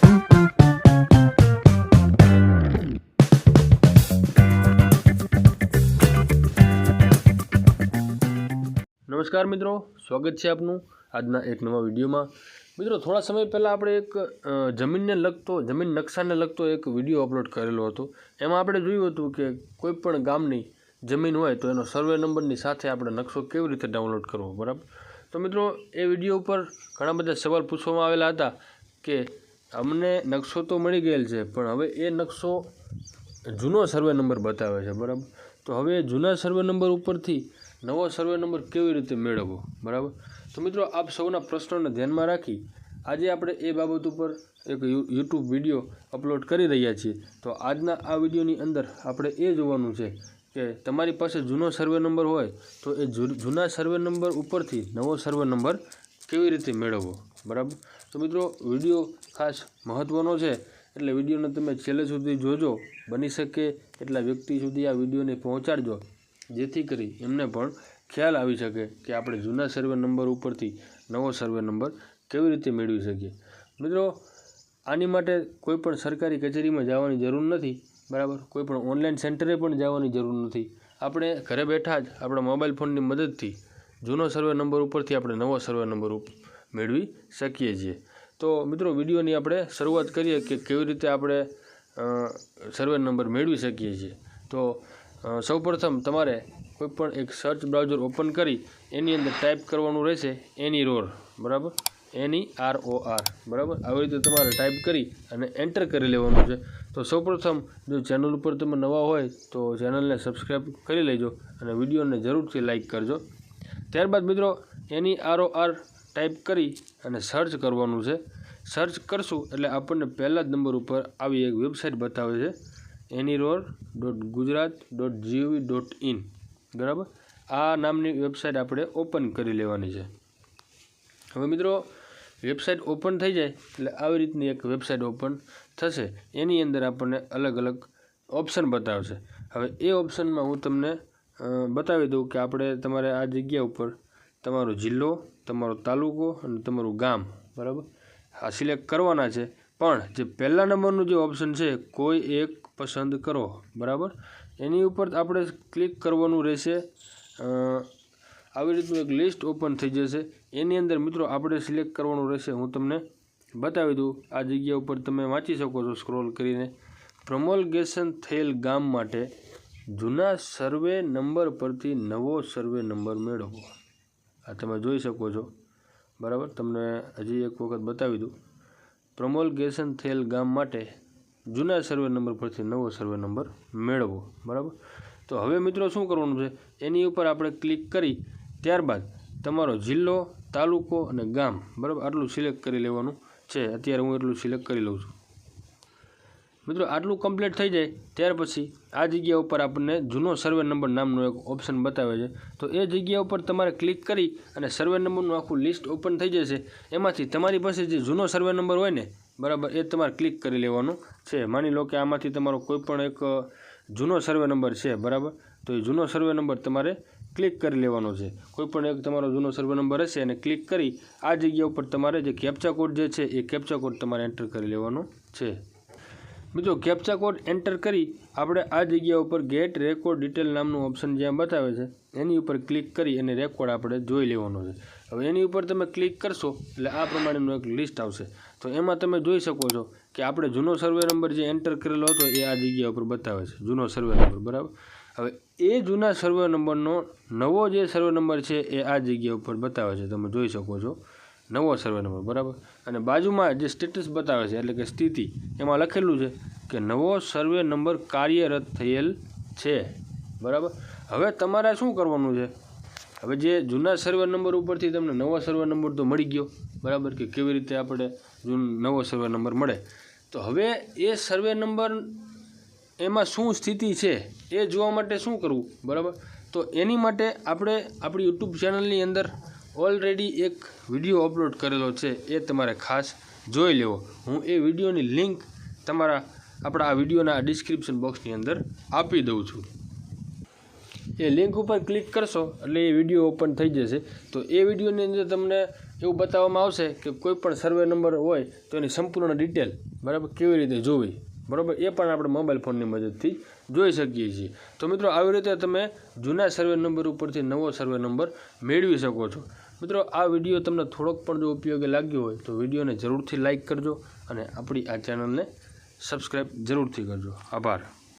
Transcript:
નમસ્કાર મિત્રો, સ્વાગત છે આપનું આજના એક નવા વિડીયોમાં। મિત્રો, થોડા સમય પહેલાં આપણે એક જમીન નકશાને લગતો એક વિડીયો અપલોડ કરેલો હતો। એમાં આપણે જોયું હતું કે કોઈપણ ગામની જમીન હોય તો એનો સર્વે નંબરની સાથે આપણે નકશો કેવી રીતે ડાઉનલોડ કરવો, બરાબર। તો મિત્રો, એ વિડીયો ઉપર ઘણા બધા સવાલ પૂછવામાં આવેલા હતા કે અમને નકશો તો મળી ગયેલ છે, પણ હવે એ નકશો જૂનો સર્વે નંબર બતાવે છે, બરાબર। તો હવે જૂના સર્વે નંબર ઉપરથી નવો સર્વે નંબર કેવી રીતે મેળવવો, બરાબર। તો મિત્રો, આપ સૌના પ્રશ્નોને ધ્યાનમાં રાખી આજે આપણે એ બાબત ઉપર એક યુટ્યુબ વિડીયો અપલોડ કરી રહ્યા છીએ। તો આજના આ વિડીયોની અંદર આપણે એ જોવાનું છે કે તમારી પાસે જૂનો સર્વે નંબર હોય તો એ જૂના સર્વે નંબર ઉપરથી નવો સર્વે નંબર કેવી રીતે મેળવવો, બરાબર। તો મિત્રો, વિડીયો ખાસ મહત્ત્વનો છે, એટલે વિડીયોને તમે છેલ્લે સુધી જોજો। બની શકે એટલા વ્યક્તિ સુધી આ વિડીયોને પહોંચાડજો, જેથી કરી એમને પણ ખ્યાલ આવી શકે કે આપણે જૂના સર્વે નંબર ઉપરથી નવો સર્વે નંબર કેવી રીતે મેળવી શકીએ। મિત્રો, આની માટે કોઈપણ સરકારી કચેરીમાં જવાની જરૂર નથી, બરાબર। કોઈપણ ઓનલાઈન સેન્ટરે પણ જવાની જરૂર નથી। આપણે ઘરે બેઠા જ આપણા મોબાઈલ ફોનની મદદથી જૂનો સર્વે નંબર ઉપરથી આપણે નવો સર્વે નંબર મેળવી શકીએ છીએ। તો મિત્રો, વિડીયોની આપણે શરૂઆત કરીએ કે કેવી રીતે આપણે સર્વે નંબર મેળવી શકીએ છીએ। તો સૌપ્રથમ તમારે કોઈપણ એક સર્ચ બ્રાઉઝર ઓપન કરી એની અંદર ટાઈપ કરવાનું રહેશે AnyROR, બરાબર, AnyROR, બરાબર। આવી રીતે તમારે ટાઈપ કરી અને એન્ટર કરી લેવાનું છે। તો સૌપ્રથમ જો ચેનલ ઉપર તમે નવા હોય તો ચેનલને સબસ્ક્રાઈબ કરી લેજો અને વિડીયોને જરૂરથી લાઈક કરજો। ત્યારબાદ મિત્રો, AnyROR ટાઈપ કરી અને સર્ચ કરવાનું છે। સર્ચ કરશું એટલે આપણને પહેલા જ નંબર ઉપર આવી એક વેબસાઇટ બતાવે છે anyROR.gujarat.gov.in, બરાબર। આ નામની વેબસાઇટ આપણે ઓપન કરી લેવાની છે। હવે મિત્રો, વેબસાઇટ ઓપન થઈ જાય એટલે આવી રીતની એક વેબસાઇટ ઓપન થશે। એની અંદર આપણને અલગ અલગ ઓપ્શન બતાવશે। હવે એ ઓપ્શનમાં હું તમને બતાવી દઉં કે આપણે તમારે આ જગ્યા ઉપર તમારો જિલ્લો, તમારો તાલુકો અને તમારું ગામ, બરાબર, આ સિલેક્ટ કરવાના છે। પણ જે પહેલા નંબરનું જે ઓપ્શન છે કોઈ એક પસંદ કરો, બરાબર, એની ઉપર આપણે ક્લિક કરવાનું રહેશે। આવી રીતનું એક લિસ્ટ ઓપન થઈ જશે। એની અંદર મિત્રો આપણે સિલેક્ટ કરવાનું રહેશે। હું તમને બતાવી દઉં, આ જગ્યા ઉપર તમે વાંચી શકો છો સ્ક્રોલ કરીને। પ્રમોલગેશન થયેલ ગામ માટે જૂના સર્વે નંબર પરથી નવો સર્વે નંબર મેળવો। આ તમે જોઈ શકો છો, બરાબર। તમને હજી એક વખત બતાવી દઉં, પ્રમોલગેશન થયેલ ગામ માટે જૂના સર્વે નંબર પરથી નવો સર્વે નંબર મેળવો, બરાબર। તો હવે મિત્રો શું કરવાનું છે, એની ઉપર આપણે ક્લિક કરી ત્યારબાદ તમારો જિલ્લો, તાલુકો અને ગામ, બરાબર, આટલું સિલેક્ટ કરી લેવાનું છે। અત્યારે હું એટલું સિલેક્ટ કરી લઉં છું। મિત્રો, આટલું કમ્પ્લીટ થઈ જાય ત્યાર પછી આ જગ્યા ઉપર આપણને જૂનો સર્વે નંબર નામનો એક ઓપ્શન બતાવે છે। તો એ જગ્યા ઉપર તમારે ક્લિક કરી અને સર્વે નંબરનું આખું લિસ્ટ ઓપન થઈ જશે। એમાંથી તમારી પાસે જે જૂનો સર્વે નંબર હોય ને, બરાબર, એ તમારે ક્લિક કરી લેવાનું છે। માની લો કે આમાંથી તમારો કોઈ પણ એક જૂનો સર્વે નંબર છે, બરાબર, તો એ જૂનો સર્વે નંબર તમારે ક્લિક કરી લેવાનો છે। કોઈ પણ એક તમારો જૂનો સર્વે નંબર હશે અને ક્લિક કરી આ જગ્યા ઉપર તમારે જે કેપ્ચા કોડ જે છે એ કેપ્ચા કોડ તમારે એન્ટર કરી લેવાનો છે। મિત્રો, કેપ્ચા કોડ એન્ટર કરી આપણે આ જગ્યા ઉપર ગેટ રેકોર્ડ ડિટેલ નામનું ઓપ્શન જ્યાં બતાવે છે એની ઉપર ક્લિક કરી અને રેકોર્ડ આપણે જોઈ લેવાનો છે। હવે એની ઉપર તમે ક્લિક કરશો એટલે આ પ્રમાણેનું એક લિસ્ટ આવશે। તો એમાં તમે જોઈ શકો છો કે આપણે જૂનો સર્વે નંબર જે એન્ટર કરેલો હતો એ આ જગ્યા ઉપર બતાવે છે, જૂનો સર્વે નંબર, બરાબર। હવે એ જૂના સર્વે નંબરનો નવો જે સર્વે નંબર છે એ આ જગ્યા ઉપર બતાવે છે, તમે જોઈ શકો છો, નવો સર્વે નંબર, બરાબર। અને બાજુમાં જે સ્ટેટસ બતાવે છે એટલે કે સ્થિતિ, એમાં લખેલું છે કે નવો સર્વે નંબર કાર્યરત થયેલ છે, બરાબર। હવે તમારે શું કરવાનું છે, હવે જે જૂના સર્વે નંબર ઉપરથી તમને નવો સર્વે નંબર તો મળી ગયો, બરાબર, કે કેવી રીતે આપણે નવો સર્વે નંબર મળે। તો હવે એ સર્વે નંબર એમાં શું સ્થિતિ છે એ જોવા માટે શું કરવું, બરાબર। તો એની માટે આપણે આપણી યુટ્યુબ ચેનલની અંદર ઓલરેડી એક વિડીયો અપલોડ કરેલો છે, એ તમારે ખાસ જોઈ લેવો। હું એ વિડીયોની લિંક આપણા આ વિડીયોના ડિસ્ક્રિપ્શન બોક્સની અંદર આપી દઉં છું। એ લિંક ઉપર ક્લિક કરશો એટલે એ વિડીયો ઓપન થઈ જશે। તો એ વિડીયોની અંદર તમને એવું બતાવવામાં આવશે કે કોઈ પણ સર્વે નંબર હોય તો એની સંપૂર્ણ ડિટેલ બરાબર કેવી રીતે જોવી બરાબર એ પણ આપણે મોબાઈલ ફોનની મદદથી જોઈ શકીએ છીએ. તો મિત્રો આવી રીતે તમે જૂના સર્વે નંબર ઉપરથી નવો સર્વે નંબર મેળવી શકો છો. મિત્રો આ વિડીયો તમને થોડોક પણ જો ઉપયોગી લાગ્યો હોય તો વિડીયોને જરૂરથી લાઇક કરજો અને આપણી આ ચેનલને સબસ્ક્રાઈબ જરૂરથી કરજો. આભાર.